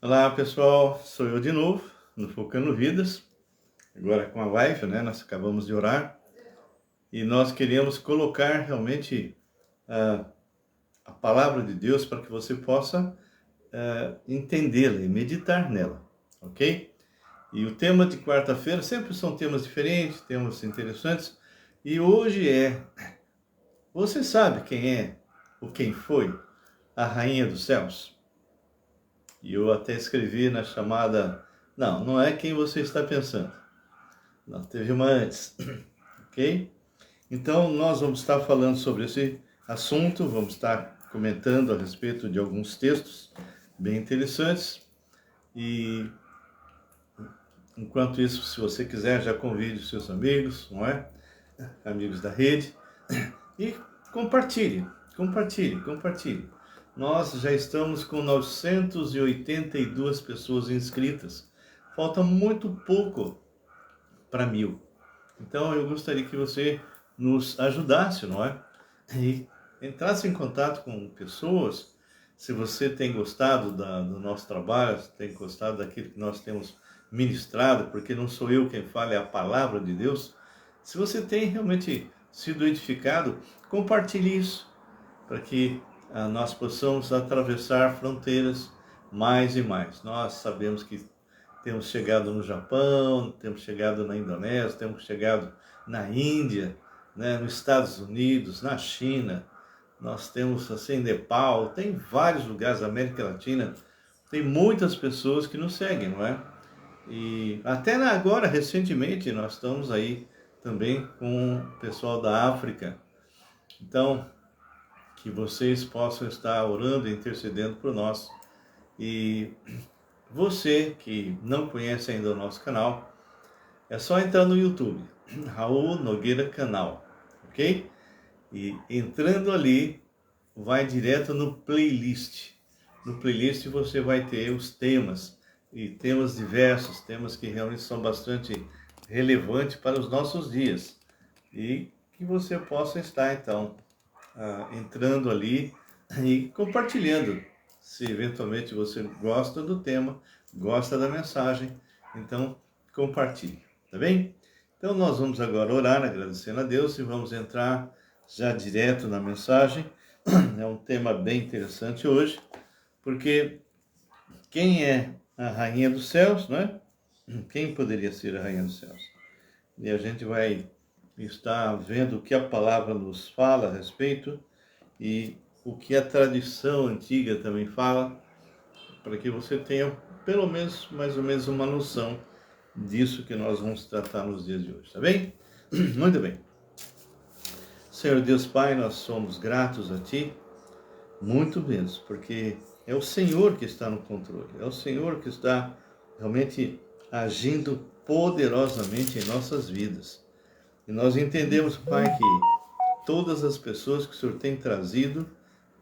Olá pessoal, sou eu de novo, no Focando Vidas, agora com a live, né? Nós acabamos de orar e nós queríamos colocar realmente a palavra de Deus para que você possa entendê-la e meditar nela, ok? E o tema de quarta-feira sempre são temas diferentes, temas interessantes, e hoje você sabe quem é ou quem foi a Rainha dos Céus? E eu até escrevi na chamada, não é quem você está pensando. Não, teve uma antes, ok? Então, nós vamos estar falando sobre esse assunto, vamos estar comentando a respeito de alguns textos bem interessantes. E, enquanto isso, se você quiser, já convide os seus amigos, não é? Amigos da rede. E compartilhe. Nós já estamos com 982 pessoas inscritas. Falta muito pouco para 1000. Então eu gostaria que você nos ajudasse, não é? E entrasse em contato com pessoas. Se você tem gostado do nosso trabalho, se tem gostado daquilo que nós temos ministrado, porque não sou eu quem fala, é a palavra de Deus. Se você tem realmente sido edificado, compartilhe isso, para que nós possamos atravessar fronteiras mais e mais. Nós sabemos que temos chegado no Japão, temos chegado na Indonésia, temos chegado na Índia, né, nos Estados Unidos, na China, nós temos assim Nepal, tem vários lugares da América Latina, tem muitas pessoas que nos seguem, não é? E até agora, recentemente, nós estamos aí também com o pessoal da África. Então, que vocês possam estar orando e intercedendo por nós. E você que não conhece ainda o nosso canal, é só entrar no YouTube, Raul Nogueira Canal, ok? E entrando ali, vai direto no playlist. No playlist você vai ter os temas, e temas diversos, temas que realmente são bastante relevantes para os nossos dias. E que você possa estar, então, entrando ali e compartilhando. Se eventualmente você gosta do tema, gosta da mensagem, então compartilhe, tá bem? Então nós vamos agora orar agradecendo a Deus e vamos entrar já direto na mensagem. É um tema bem interessante hoje, porque quem é a Rainha dos Céus, né? Quem poderia ser a Rainha dos Céus? E a gente vai estar vendo o que a palavra nos fala a respeito e o que a tradição antiga também fala, para que você tenha pelo menos, mais ou menos, uma noção disso que nós vamos tratar nos dias de hoje, tá bem? Muito bem. Senhor Deus Pai, nós somos gratos a Ti, muito mesmo, porque é o Senhor que está no controle, é o Senhor que está realmente agindo poderosamente em nossas vidas. E nós entendemos, Pai, que todas as pessoas que o Senhor tem trazido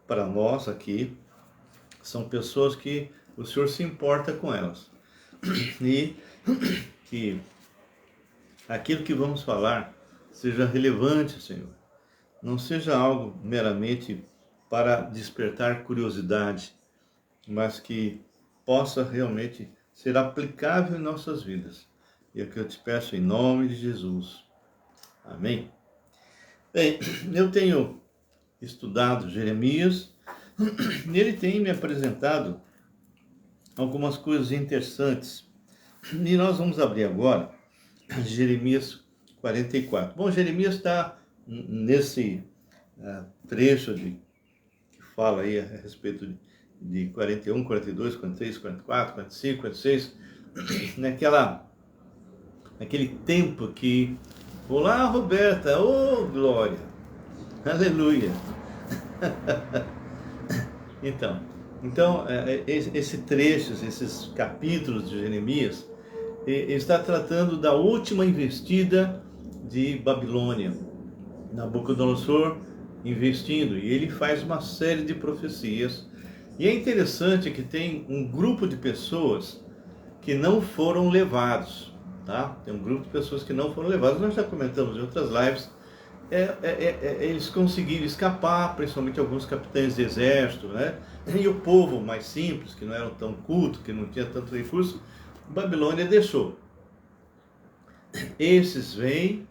para nós aqui são pessoas que o Senhor se importa com elas. E que aquilo que vamos falar seja relevante, Senhor. Não seja algo meramente para despertar curiosidade, mas que possa realmente ser aplicável em nossas vidas. E é o que eu te peço em nome de Jesus. Amém. Bem, eu tenho estudado Jeremias e ele tem me apresentado algumas coisas interessantes. E nós vamos abrir agora Jeremias 44. Bom, Jeremias está nesse trecho que fala aí a respeito de 41, 42, 43, 44, 45, 46, naquele tempo que... Olá, Roberta! Oh, glória! Aleluia! Então, esse trecho, esses capítulos de Jeremias, está tratando da última investida de Babilônia. Nabucodonosor investindo, e ele faz uma série de profecias. E é interessante que tem um grupo de pessoas que não foram levados, tá? Tem um grupo de pessoas que não foram levadas. Nós já comentamos em outras lives eles conseguiram escapar, principalmente alguns capitães de exército, né? E o povo mais simples, que não eram tão culto, que não tinha tanto recurso, Babilônia deixou. Esses vêm,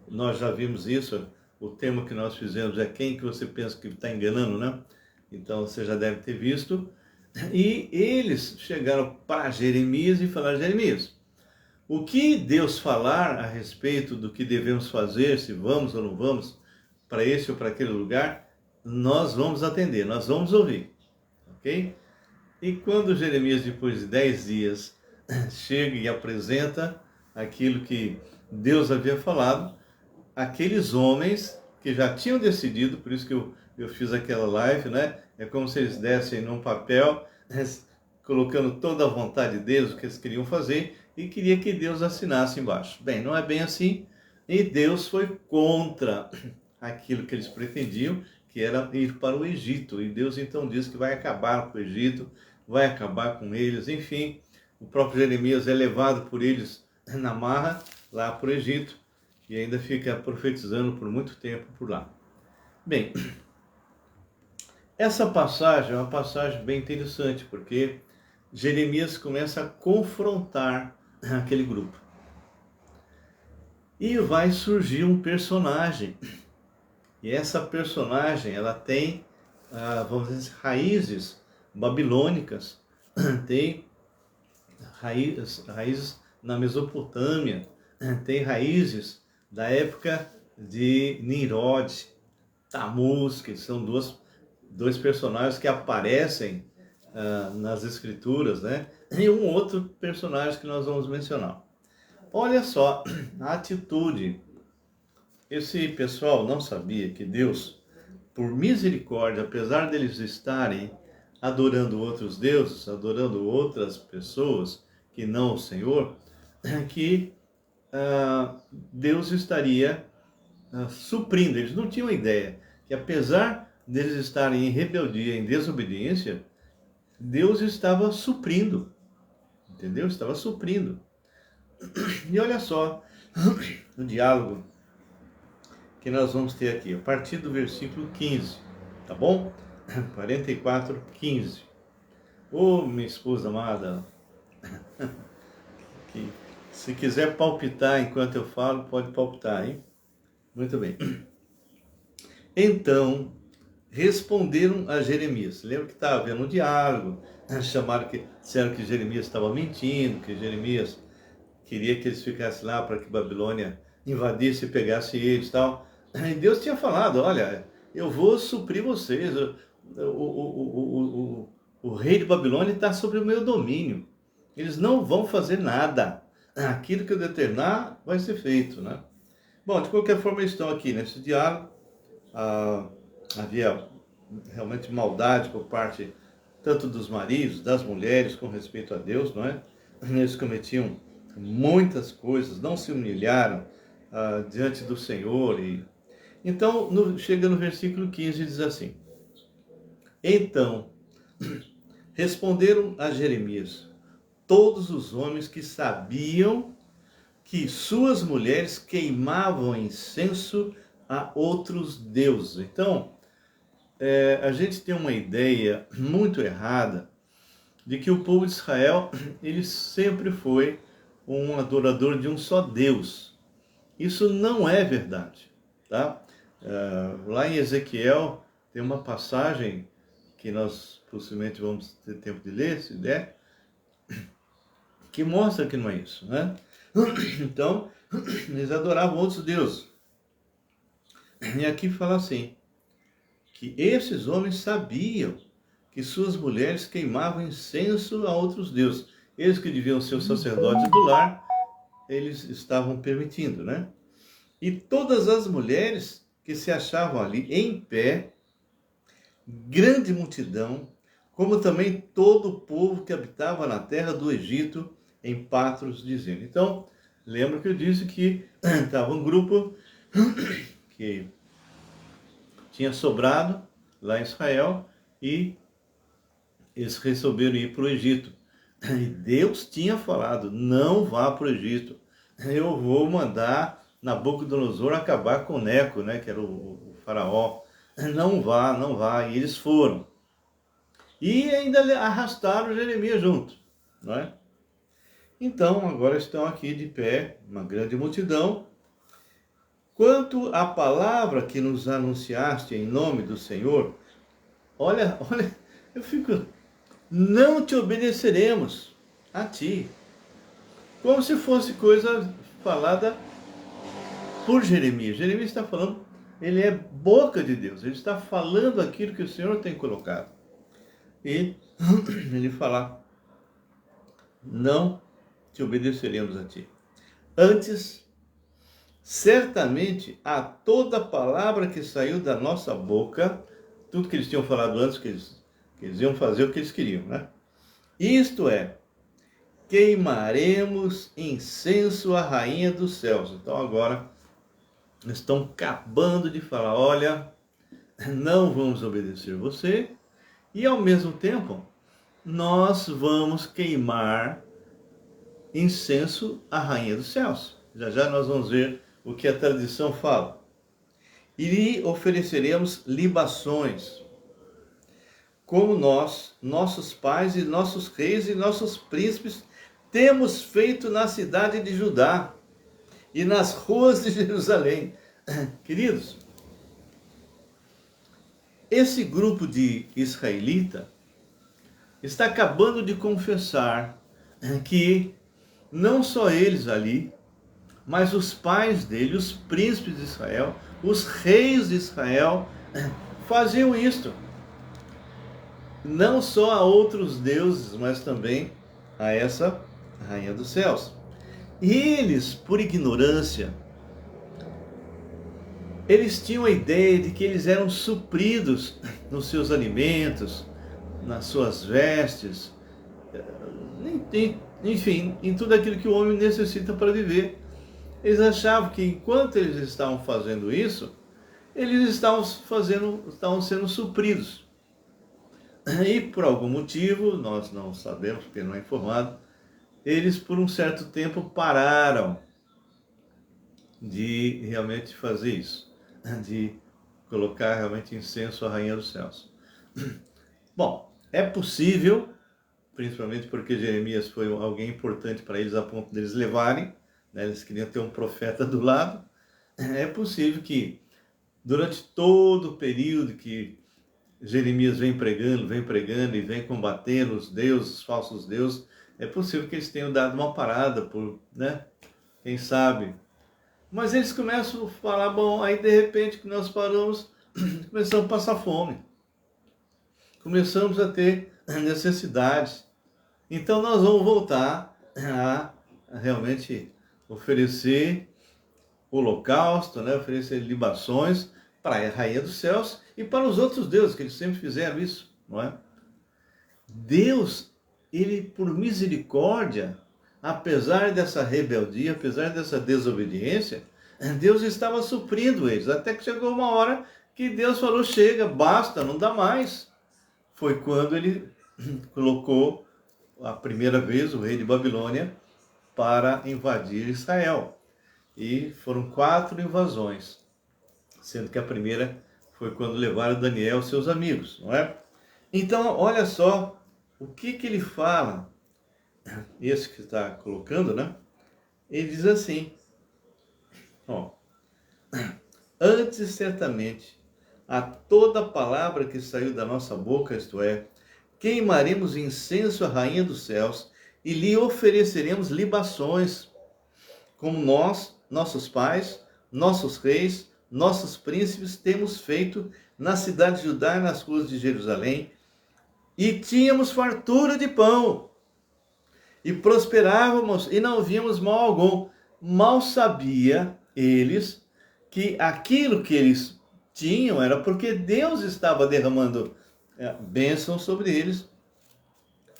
nós já vimos isso, o tema que nós fizemos é quem que você pensa que está enganando, né? Então você já deve ter visto. E eles chegaram para Jeremias e falaram: Jeremias, o que Deus falar a respeito do que devemos fazer, se vamos ou não vamos para esse ou para aquele lugar, nós vamos atender, nós vamos ouvir, ok? E quando Jeremias, depois de 10 dias, chega e apresenta aquilo que Deus havia falado, aqueles homens que já tinham decidido, por isso que eu fiz aquela live, né? É como se eles dessem num papel, colocando toda a vontade deles, o que eles queriam fazer, e queria que Deus assinasse embaixo. Bem, não é bem assim, e Deus foi contra aquilo que eles pretendiam, que era ir para o Egito. E Deus então diz que vai acabar com o Egito, vai acabar com eles, enfim. O próprio Jeremias é levado por eles na marra, lá para o Egito, e ainda fica profetizando por muito tempo por lá. Bem, essa passagem é uma passagem bem interessante, porque Jeremias começa a confrontar aquele grupo. E vai surgir um personagem. E essa personagem, ela tem, vamos dizer, raízes babilônicas, tem raízes na Mesopotâmia, tem raízes da época de Nimrod, Tamuz, que são dois personagens que aparecem nas escrituras, né? E um outro personagem que nós vamos mencionar. Olha só a atitude. Esse pessoal não sabia que Deus, por misericórdia, apesar deles estarem adorando outros deuses, adorando outras pessoas que não o Senhor, que Deus estaria suprindo. Eles não tinham ideia que, apesar deles estarem em rebeldia, em desobediência, Deus estava suprindo, entendeu? Estava suprindo. E olha só o diálogo que nós vamos ter aqui, a partir do versículo 15, tá bom? 44, 15. Ô, minha esposa amada, que se quiser palpitar enquanto eu falo, pode palpitar, hein? Muito bem. Então, responderam a Jeremias. Lembra que estava havendo um diálogo, disseram que Jeremias estava mentindo, que Jeremias queria que eles ficassem lá para que Babilônia invadisse e pegasse eles e tal. E Deus tinha falado: olha, eu vou suprir vocês, o rei de Babilônia está sobre o meu domínio, eles não vão fazer nada, aquilo que eu determinar vai ser feito, né? Bom, de qualquer forma, eles estão aqui nesse diálogo. Havia realmente maldade por parte tanto dos maridos, das mulheres com respeito a Deus, não é? Eles cometiam muitas coisas, não se humilharam diante do Senhor. Então, chega no versículo 15 e diz assim: então, responderam a Jeremias todos os homens que sabiam que suas mulheres queimavam incenso a outros deuses. Então, a gente tem uma ideia muito errada de que o povo de Israel, ele sempre foi um adorador de um só Deus. Isso não é verdade, tá? Lá em Ezequiel tem uma passagem que nós possivelmente vamos ter tempo de ler, se der, que mostra que não é isso, né? Então, eles adoravam outros deuses. E aqui fala assim, que esses homens sabiam que suas mulheres queimavam incenso a outros deuses. Eles que deviam ser os sacerdotes do lar, eles estavam permitindo, né? E todas as mulheres que se achavam ali em pé, grande multidão, como também todo o povo que habitava na terra do Egito, em Patros, dizendo. Então, lembra que eu disse que estava um grupo que tinha sobrado lá em Israel e eles resolveram ir para o Egito. E Deus tinha falado: não vá para o Egito, eu vou mandar Nabucodonosor acabar com Neco, né, que era o faraó. Não vá, não vá. E eles foram. E ainda arrastaram Jeremias junto, não é? Então, agora estão aqui de pé, uma grande multidão. Quanto à palavra que nos anunciaste em nome do Senhor, olha, eu fico, não te obedeceremos a ti. Como se fosse coisa falada por Jeremias. Jeremias está falando, ele é boca de Deus, ele está falando aquilo que o Senhor tem colocado. E ele fala, não te obedeceremos a ti. Antes, certamente, a toda palavra que saiu da nossa boca, tudo que eles tinham falado antes, que eles iam fazer o que eles queriam, né? Isto é, queimaremos incenso à rainha dos céus. Então agora estão acabando de falar, olha, não vamos obedecer você, e ao mesmo tempo, nós vamos queimar incenso à rainha dos céus. Já já nós vamos ver o que a tradição fala. E lhe ofereceremos libações, como nós, nossos pais e nossos reis e nossos príncipes temos feito na cidade de Judá e nas ruas de Jerusalém. Queridos, esse grupo de israelita está acabando de confessar que não só eles ali, mas os pais dele, os príncipes de Israel, os reis de Israel, faziam isto. Não só a outros deuses, mas também a essa rainha dos céus. E eles, por ignorância, eles tinham a ideia de que eles eram supridos nos seus alimentos, nas suas vestes, enfim, em tudo aquilo que o homem necessita para viver. Eles achavam que enquanto eles estavam fazendo isso, eles estavam sendo supridos. E por algum motivo, nós não sabemos, porque não é informado, eles por um certo tempo pararam de realmente fazer isso, de colocar realmente incenso à rainha dos céus. Bom, é possível, principalmente porque Jeremias foi alguém importante para eles a ponto deles levarem, né, eles queriam ter um profeta do lado, é possível que durante todo o período que Jeremias vem pregando e vem combatendo os deuses, os falsos deuses, é possível que eles tenham dado uma parada por, né, quem sabe. Mas eles começam a falar, bom, aí de repente que nós paramos, começamos a passar fome. Começamos a ter necessidades. Então nós vamos voltar a realmente oferecer holocausto, né, oferecer libações para a rainha dos céus e para os outros deuses, que eles sempre fizeram isso, não é? Deus, ele por misericórdia, apesar dessa rebeldia, apesar dessa desobediência, Deus estava suprindo eles, até que chegou uma hora que Deus falou, chega, basta, não dá mais. Foi quando ele colocou a primeira vez o rei de Babilônia para invadir Israel. E foram 4 invasões, sendo que a primeira foi quando levaram Daniel e seus amigos, não é? Então, olha só o que ele fala, esse que está colocando, né? Ele diz assim, ó, antes certamente a toda palavra que saiu da nossa boca, isto é, queimaremos incenso à rainha dos céus e lhe ofereceremos libações, como nós, nossos pais, nossos reis, nossos príncipes temos feito na cidade de Judá e nas ruas de Jerusalém, e tínhamos fartura de pão, e prosperávamos e não víamos mal algum. Mal sabia eles que aquilo que eles tinham era porque Deus estava derramando bênção sobre eles,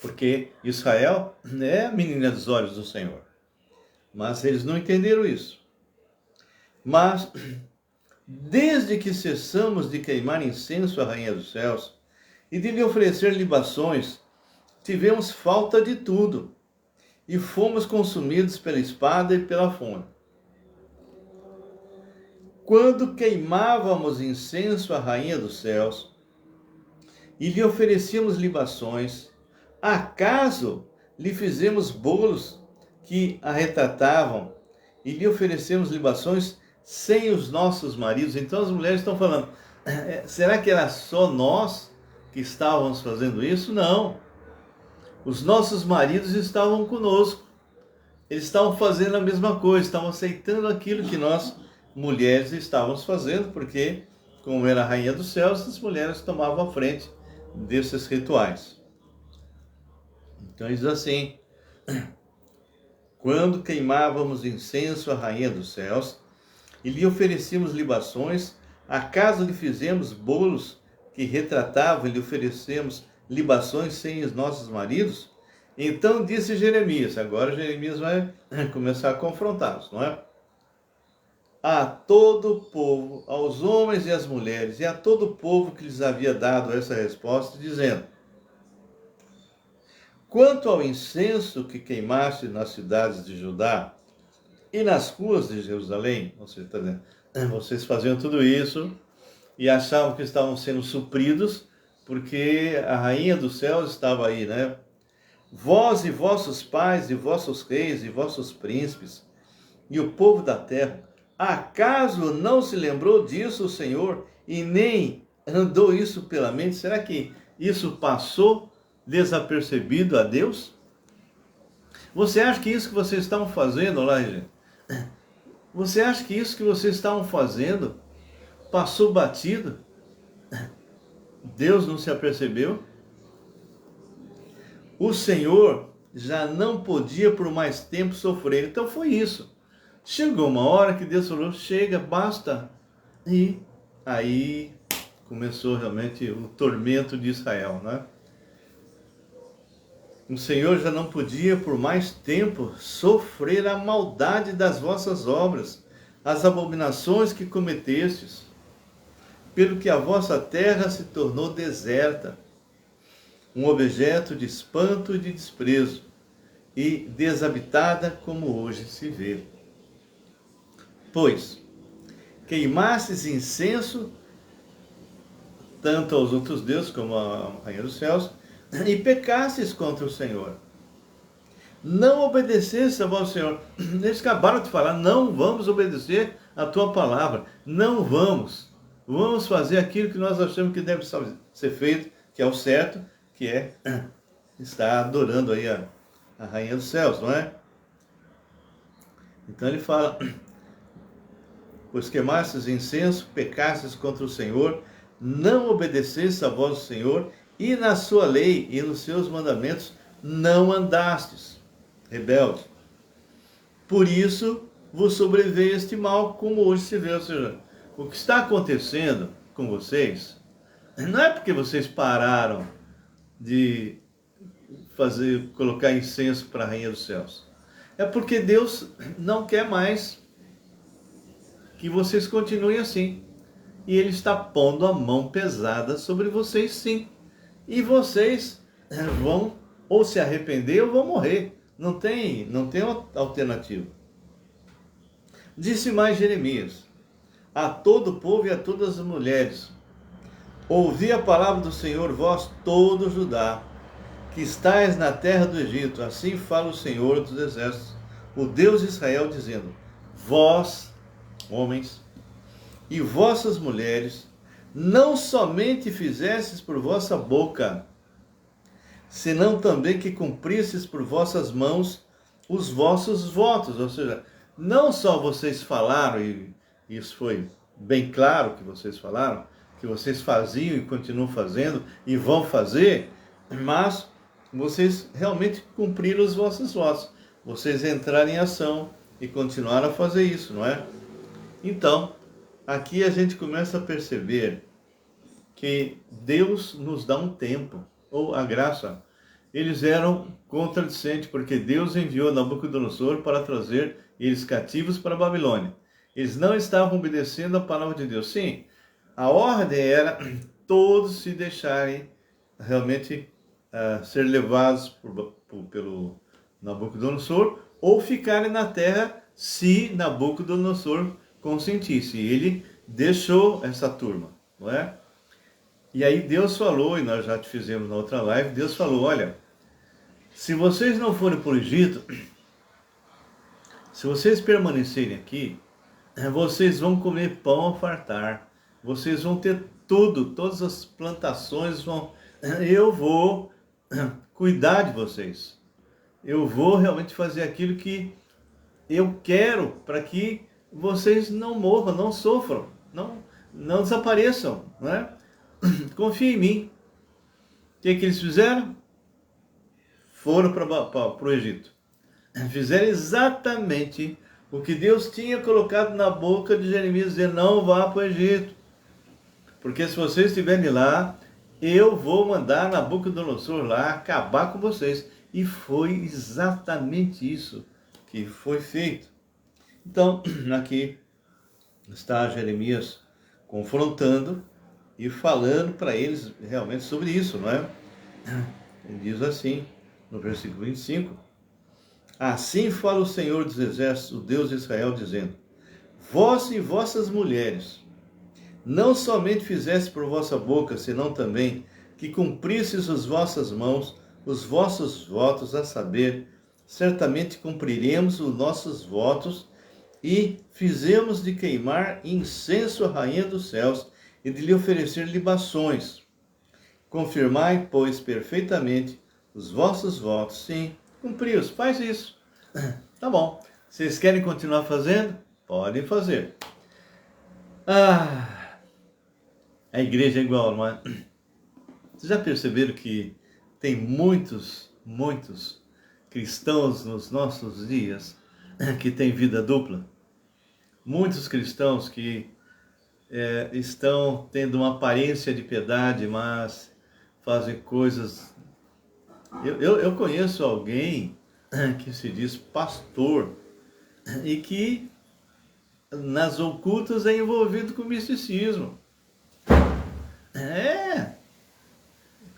porque Israel é a menina dos olhos do Senhor. Mas eles não entenderam isso. Mas, desde que cessamos de queimar incenso à rainha dos céus e de lhe oferecer libações, tivemos falta de tudo e fomos consumidos pela espada e pela fome. quando queimávamos incenso à rainha dos céus e lhe oferecíamos libações, acaso lhe fizemos bolos que a retratavam e lhe oferecemos libações sem os nossos maridos? Então as mulheres estão falando, será que era só nós que estávamos fazendo isso? Não. Os nossos maridos estavam conosco. Eles estavam fazendo a mesma coisa, estavam aceitando aquilo que nós, mulheres, estávamos fazendo, porque, como era a rainha dos céus, as mulheres tomavam a frente desses rituais. Então diz assim, quando queimávamos incenso à rainha dos céus e lhe oferecíamos libações, acaso lhe fizemos bolos que retratavam e lhe oferecemos libações sem os nossos maridos? Então disse Jeremias, agora Jeremias vai começar a confrontá-los, não é? A todo o povo, aos homens e às mulheres, e a todo o povo que lhes havia dado essa resposta, dizendo, quanto ao incenso que queimaste nas cidades de Judá e nas ruas de Jerusalém, vocês faziam tudo isso e achavam que estavam sendo supridos, porque a rainha dos céus estava aí, né? Vós e vossos pais e vossos reis e vossos príncipes e o povo da terra, acaso não se lembrou disso o Senhor e nem andou isso pela mente? Será que isso passou desapercebido a Deus? Você acha que isso que vocês estavam fazendo, lá, gente? Você acha que isso que vocês estavam fazendo passou batido? Deus não se apercebeu? O Senhor já não podia por mais tempo sofrer. Então foi isso. Chegou uma hora que Deus falou, chega, basta. E aí começou realmente o tormento de Israel, né? O Senhor já não podia por mais tempo sofrer a maldade das vossas obras, as abominações que cometestes, pelo que a vossa terra se tornou deserta, um objeto de espanto e de desprezo, e desabitada como hoje se vê. Pois queimastes incenso tanto aos outros deuses como à rainha dos céus, e pecastes contra o Senhor. Não obedeceste a vosso Senhor. Eles acabaram de falar, não vamos obedecer a tua palavra. Não vamos. Vamos fazer aquilo que nós achamos que deve ser feito, que é o certo, que é estar adorando aí a rainha dos céus, não é? Então ele fala, pois queimastes incenso, pecastes contra o Senhor, não obedecestes a vosso Senhor, e na sua lei e nos seus mandamentos não andastes, rebelde. Por isso vos sobreveio este mal, como hoje se vê. Ou seja, o que está acontecendo com vocês, não é porque vocês pararam de colocar incenso para a rainha dos céus. É porque Deus não quer mais que vocês continuem assim. E Ele está pondo a mão pesada sobre vocês, sim. E vocês vão ou se arrepender ou vão morrer. Não tem alternativa. Disse mais Jeremias, a todo o povo e a todas as mulheres, ouvi a palavra do Senhor, vós todo Judá, que estais na terra do Egito, assim fala o Senhor dos exércitos, o Deus de Israel, dizendo, vós, homens, e vossas mulheres, não somente fizestes por vossa boca, senão também que cumpristes por vossas mãos os vossos votos. Ou seja, não só vocês falaram, e isso foi bem claro que vocês falaram, que vocês faziam e continuam fazendo e vão fazer, mas vocês realmente cumpriram os vossos votos. Vocês entraram em ação e continuaram a fazer isso, não é? Então, aqui a gente começa a perceber que Deus nos dá um tempo, ou a graça. Eles eram contradicentes, porque Deus enviou Nabucodonosor para trazer eles cativos para a Babilônia. Eles não estavam obedecendo a palavra de Deus. Sim, a ordem era todos se deixarem realmente ser levados pelo Nabucodonosor, ou ficarem na terra se Nabucodonosor consentisse. E ele deixou essa turma, não é? E aí Deus falou, e nós já te fizemos na outra live, Deus falou, olha, se vocês não forem para o Egito, se vocês permanecerem aqui, vocês vão comer pão ao fartar, vocês vão ter tudo, todas as plantações vão... Eu vou cuidar de vocês. Eu vou realmente fazer aquilo que eu quero para que vocês não morram, não sofram, não desapareçam, né? Confia em mim. O que eles fizeram? Foram para o Egito. Fizeram exatamente o que Deus tinha colocado na boca de Jeremias, dizer, não vá para o Egito. Porque se vocês estiverem lá, eu vou mandar Nabucodonosor lá acabar com vocês. E foi exatamente isso que foi feito. Então, aqui está Jeremias confrontando e falando para eles realmente sobre isso, não é? Ele diz assim, no versículo 25, assim fala o Senhor dos Exércitos, o Deus de Israel, dizendo, vós e vossas mulheres, não somente fizeste por vossa boca, senão também que cumprisseis as vossas mãos, os vossos votos, a saber, certamente cumpriremos os nossos votos, e fizemos de queimar incenso à rainha dos céus, e de lhe oferecer libações. Confirmai, pois, perfeitamente os vossos votos. Sim, cumpri-os, faz isso. Tá bom. Vocês querem continuar fazendo? Podem fazer. A igreja é igual, não é? Vocês já perceberam que tem muitos cristãos nos nossos dias que têm vida dupla? Muitos cristãos que estão tendo uma aparência de piedade, mas fazem coisas... Eu conheço alguém que se diz pastor e que nas ocultas é envolvido com misticismo.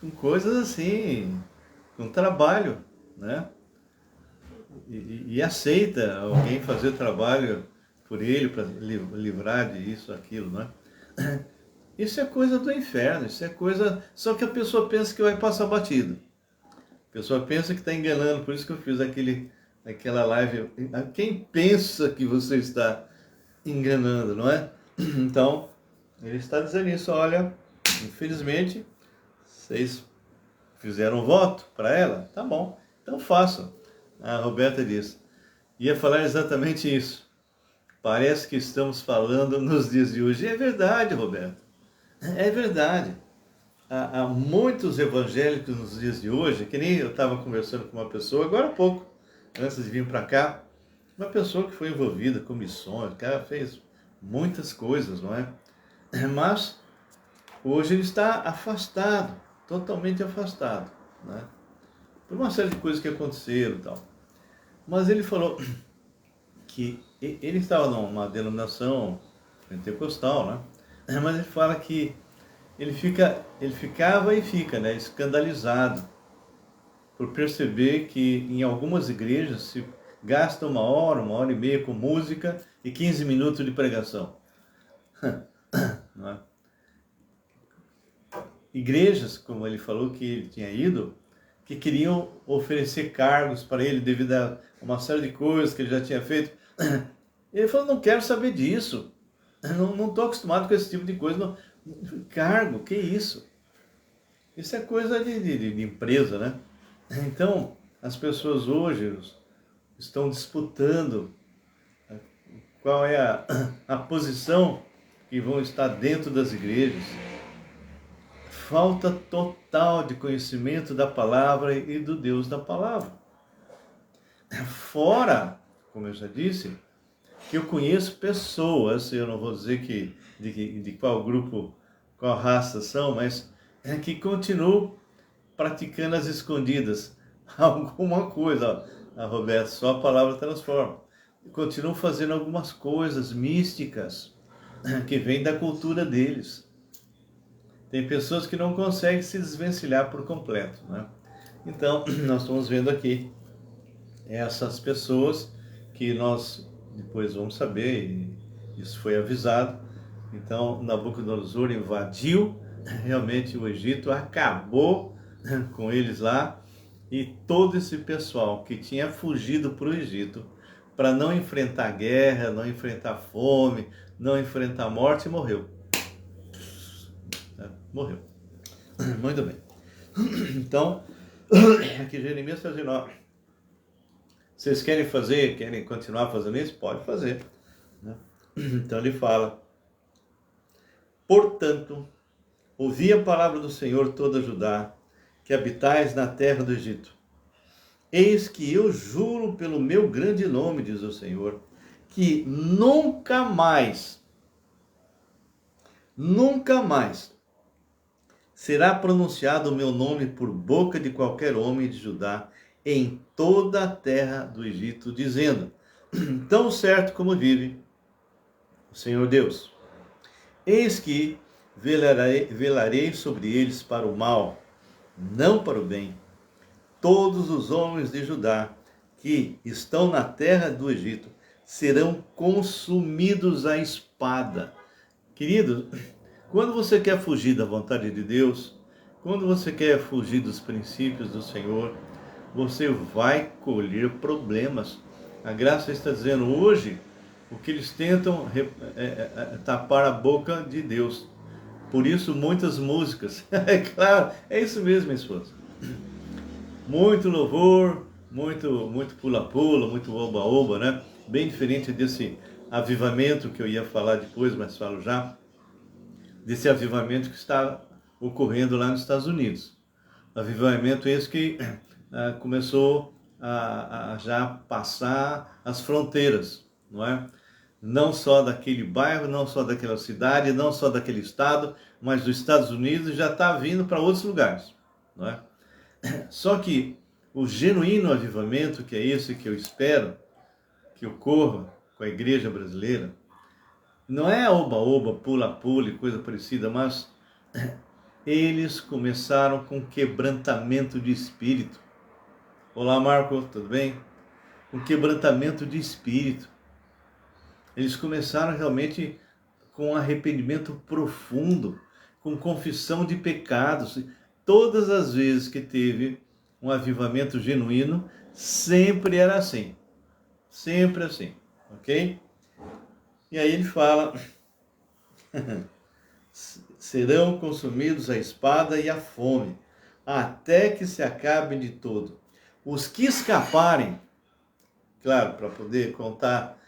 Com coisas assim, com trabalho, né? E aceita alguém fazer trabalho por ele para livrar de isso, aquilo, né? Isso é coisa do inferno, isso é coisa... Só que a pessoa pensa que vai passar batido. A pessoa pensa que está enganando, por isso que eu fiz aquela live. Quem pensa que você está enganando, não é? Então, ele está dizendo isso, olha, infelizmente, vocês fizeram voto para ela? Tá bom, então façam. A Roberta disse, ia falar exatamente isso. Parece que estamos falando nos dias de hoje. E é verdade, Roberta, é verdade. Há muitos evangélicos nos dias de hoje, que nem eu estava conversando com uma pessoa, agora há pouco, antes de vir para cá, uma pessoa que foi envolvida com missões, que ela fez muitas coisas, não é? Mas hoje ele está afastado, totalmente afastado, né? Por uma série de coisas que aconteceram e tal. Mas ele falou que ele estava numa denominação pentecostal, né? Mas ele fala que ele ficava e fica, né, escandalizado por perceber que em algumas igrejas se gasta 1 hora e meia com música e 15 minutos de pregação. Não é? Igrejas, como ele falou que ele tinha ido, que queriam oferecer cargos para ele devido a uma série de coisas que ele já tinha feito. Ele falou, não quero saber disso. Não estou acostumado com esse tipo de coisa. Não. Cargo, que isso? Isso é coisa de empresa, né? Então, as pessoas hoje estão disputando qual é a posição que vão estar dentro das igrejas. Falta total de conhecimento da palavra e do Deus da palavra. Fora, como eu já disse, que eu conheço pessoas, eu não vou dizer de qual grupo, qual raça são, mas que continuam praticando as escondidas alguma coisa. A Roberta, só a palavra transforma. Continuam fazendo algumas coisas místicas que vêm da cultura deles. Tem pessoas que não conseguem se desvencilhar por completo, né? Então, nós estamos vendo aqui essas pessoas que nós depois vamos saber e Isso foi avisado. Então Nabucodonosor invadiu realmente o Egito, acabou com eles lá, e todo esse pessoal que tinha fugido para o Egito para não enfrentar guerra, não enfrentar fome, não enfrentar morte, morreu. Morreu. Muito bem. Então, aqui Jeremias está dizendo, ó, vocês querem continuar fazendo isso? Pode fazer. Então ele fala, portanto, ouvi a palavra do Senhor toda Judá, que habitais na terra do Egito. Eis que eu juro pelo meu grande nome, diz o Senhor, que nunca mais será pronunciado o meu nome por boca de qualquer homem de Judá em toda a terra do Egito, dizendo, tão certo como vive o Senhor Deus, eis que velarei sobre eles para o mal, não para o bem, todos os homens de Judá que estão na terra do Egito serão consumidos à espada. Querido, quando você quer fugir da vontade de Deus, quando você quer fugir dos princípios do Senhor, você vai colher problemas. A graça está dizendo hoje, o que eles tentam tapar a boca de Deus. Por isso muitas músicas. É claro, é isso mesmo, minha esposa. Muito louvor, muito pula-pula, muito oba-oba, né? Bem diferente desse avivamento que eu ia falar depois, mas falo já, desse avivamento que está ocorrendo lá nos Estados Unidos. Avivamento esse que começou a já passar as fronteiras, não é? Não só daquele bairro, não só daquela cidade, não só daquele estado, mas dos Estados Unidos já está vindo para outros lugares, não é? Só que o genuíno avivamento, que é esse que eu espero que ocorra com a igreja brasileira, não é oba-oba, pula-pula e coisa parecida, mas eles começaram com quebrantamento de espírito. Olá, Marco, tudo bem? Com quebrantamento de espírito. Eles começaram realmente com arrependimento profundo, com confissão de pecados. Todas as vezes que teve um avivamento genuíno, sempre era assim. Sempre assim, ok? E aí ele fala, serão consumidos a espada e a fome, até que se acabem de todo. Os que escaparem, claro, para poder contar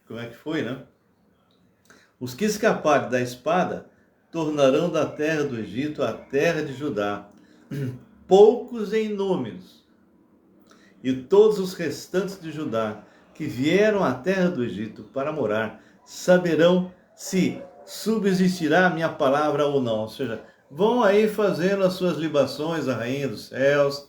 como é que foi, né? Os que escaparem da espada tornarão da terra do Egito a terra de Judá, poucos em números. E todos os restantes de Judá que vieram à terra do Egito para morar, saberão se subsistirá a minha palavra ou não. Ou seja, vão aí fazendo as suas libações à Rainha dos Céus,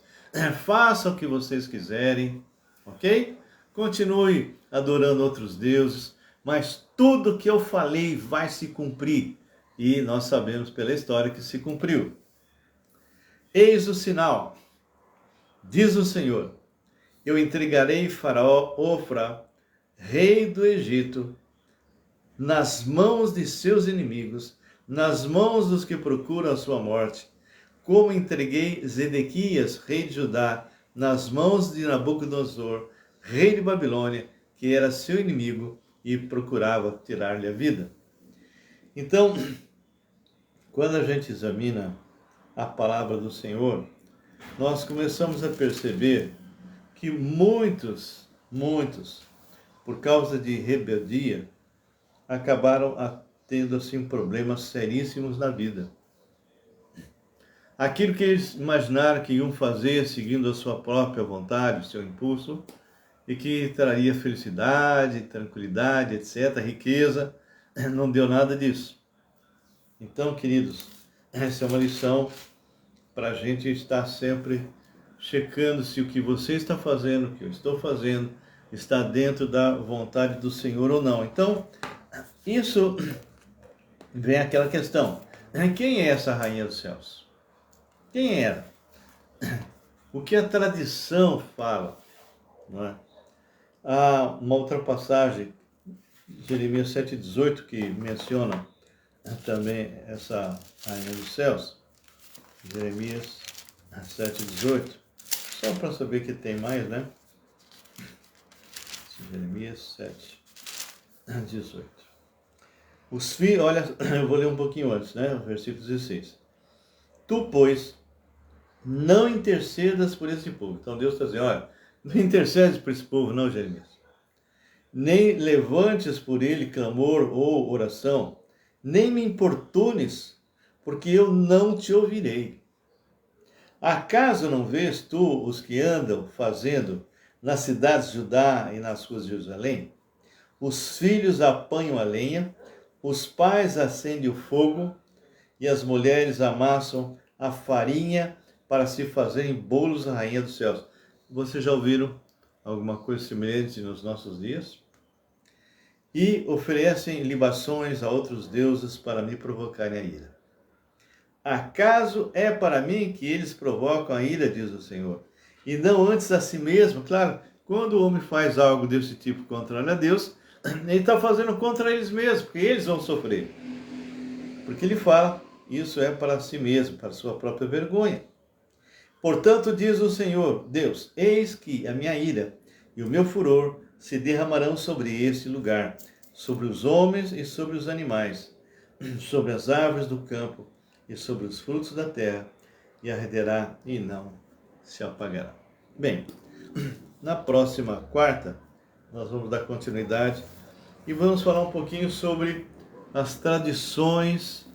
façam o que vocês quiserem, ok? Continue adorando outros deuses, mas tudo que eu falei vai se cumprir. E nós sabemos pela história que se cumpriu. Eis o sinal, diz o Senhor, eu entregarei Faraó Ofra, rei do Egito, nas mãos de seus inimigos, nas mãos dos que procuram a sua morte, como entreguei Zedequias, rei de Judá, nas mãos de Nabucodonosor, rei de Babilônia, que era seu inimigo e procurava tirar-lhe a vida. Então, quando a gente examina a palavra do Senhor, nós começamos a perceber que muitos, por causa de rebeldia, acabaram tendo assim problemas seríssimos na vida. Aquilo que eles imaginaram que iam fazer seguindo a sua própria vontade, o seu impulso, e que traria felicidade, tranquilidade, etc., riqueza, não deu nada disso. Então, queridos, essa é uma lição para a gente estar sempre checando se o que você está fazendo, o que eu estou fazendo, está dentro da vontade do Senhor ou não. Então, isso vem aquela questão. Quem é essa Rainha dos Céus? Quem era? O que a tradição fala, não é? Há uma outra passagem Jeremias 7,18, que menciona também essa rainha dos céus. Jeremias 7,18. Só para saber que tem mais, né? Jeremias 7,18. Os filhos, olha, eu vou ler um pouquinho antes, né? Versículo 16. Tu, pois, não intercedas por esse povo. Então Deus está dizendo, olha, não intercedes por esse povo, não, Jeremias. Nem levantes por ele clamor ou oração, nem me importunes, porque eu não te ouvirei. Acaso não vês tu os que andam fazendo nas cidades de Judá e nas ruas de Jerusalém? Os filhos apanham a lenha, os pais acendem o fogo e as mulheres amassam a farinha para se fazerem bolos à rainha dos céus. Vocês já ouviram alguma coisa semelhante nos nossos dias? E oferecem libações a outros deuses para me provocarem a ira. Acaso é para mim que eles provocam a ira, diz o Senhor, e não antes a si mesmo? Claro, quando o homem faz algo desse tipo contra Deus, ele está fazendo contra eles mesmos, porque eles vão sofrer. Porque ele fala, isso é para si mesmo, para sua própria vergonha. Portanto, diz o Senhor, Deus, eis que a minha ira e o meu furor se derramarão sobre este lugar, sobre os homens e sobre os animais, sobre as árvores do campo e sobre os frutos da terra, e arderá e não se apagará. Bem, na próxima quarta, nós vamos dar continuidade e vamos falar um pouquinho sobre as tradições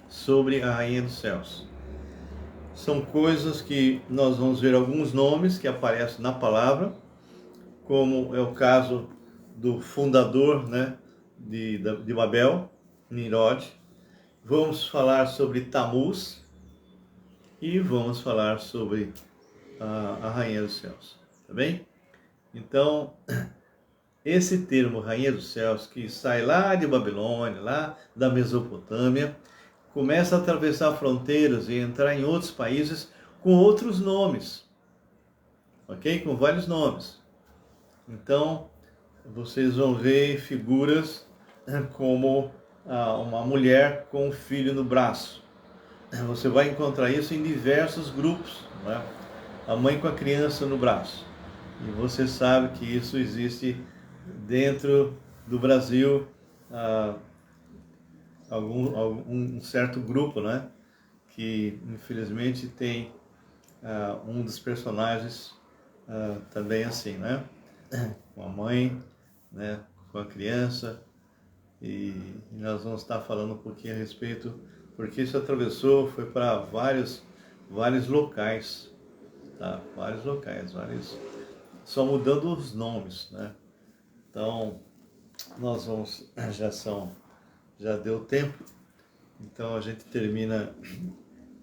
sobre a Rainha dos Céus. São coisas que nós vamos ver alguns nomes que aparecem na palavra, como é o caso do fundador, né, de Babel, Nimrod. Vamos falar sobre Tamuz e vamos falar sobre a Rainha dos Céus, tá bem? Então, esse termo Rainha dos Céus, que sai lá de Babilônia, lá da Mesopotâmia, começa a atravessar fronteiras e entrar em outros países com outros nomes, ok? Com vários nomes. Então, vocês vão ver figuras como uma mulher com um filho no braço. Você vai encontrar isso em diversos grupos, né? A mãe com a criança no braço. E você sabe que isso existe dentro do Brasil, um certo grupo, né? Que infelizmente tem um dos personagens também assim, né? Com a mãe, né? Com a criança. E nós vamos estar falando um pouquinho a respeito, porque isso atravessou, foi para vários locais, tá? Vários locais, só mudando os nomes, né? Então, nós vamos, já deu tempo, então a gente termina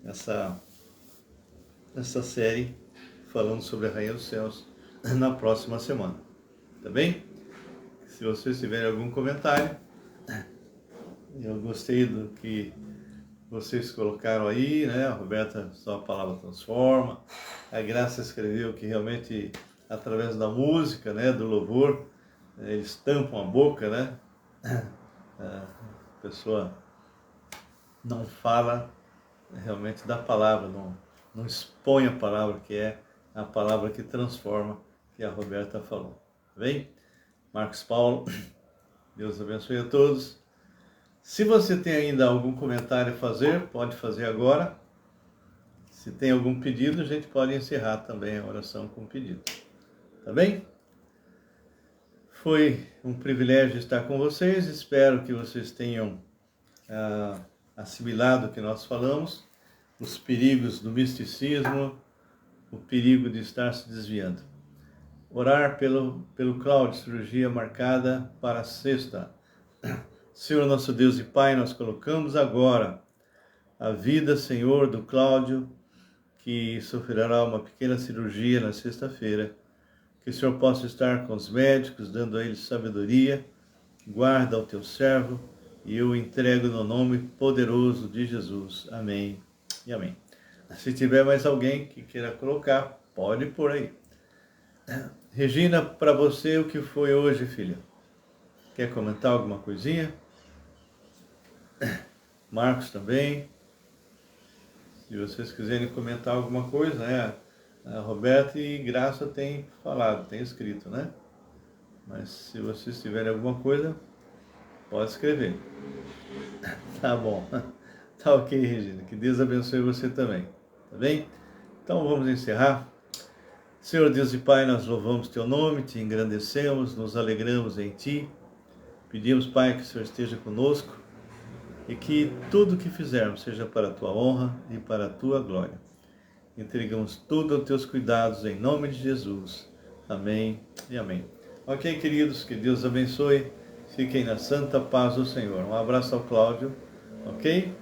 essa série falando sobre a Rainha dos Céus na próxima semana, tá bem? Se vocês tiverem algum comentário, eu gostei do que vocês colocaram aí, né? A Roberta, só a palavra transforma. A Graça escreveu que realmente, através da música, né, do louvor, eles tampam a boca, né? A pessoa não fala realmente da palavra, não expõe a palavra, que é a palavra que transforma, que a Roberta falou. Tá bem? Marcos Paulo, Deus abençoe a todos. Se você tem ainda algum comentário a fazer, pode fazer agora. Se tem algum pedido, a gente pode encerrar também a oração com pedido. Tá bem? Foi um privilégio estar com vocês. Espero que vocês tenham assimilado o que nós falamos, os perigos do misticismo, o perigo de estar se desviando. Orar pelo Cláudio, cirurgia marcada para sexta. Senhor nosso Deus e Pai, nós colocamos agora a vida, Senhor, do Cláudio, que sofrerá uma pequena cirurgia na sexta-feira. Que o Senhor possa estar com os médicos, dando a eles sabedoria. Guarda o teu servo e eu entrego no nome poderoso de Jesus. Amém e amém. Se tiver mais alguém que queira colocar, pode pôr aí. Regina, para você, o que foi hoje, filha? quer comentar alguma coisinha? Marcos também. Se vocês quiserem comentar alguma coisa, né? A Roberta e Graça têm falado, têm escrito, né? Mas se vocês tiverem alguma coisa, pode escrever. Tá bom. Tá ok, Regina. Que Deus abençoe você também. Tá bem? Então vamos encerrar. Senhor Deus e Pai, nós louvamos Teu nome, Te engrandecemos, nos alegramos em Ti. Pedimos, Pai, que o Senhor esteja conosco e que tudo que fizermos seja para a Tua honra e para a Tua glória. Entregamos tudo aos Teus cuidados, em nome de Jesus. Amém e amém. Ok, queridos, que Deus abençoe. Fiquem na santa paz do Senhor. Um abraço ao Cláudio, ok?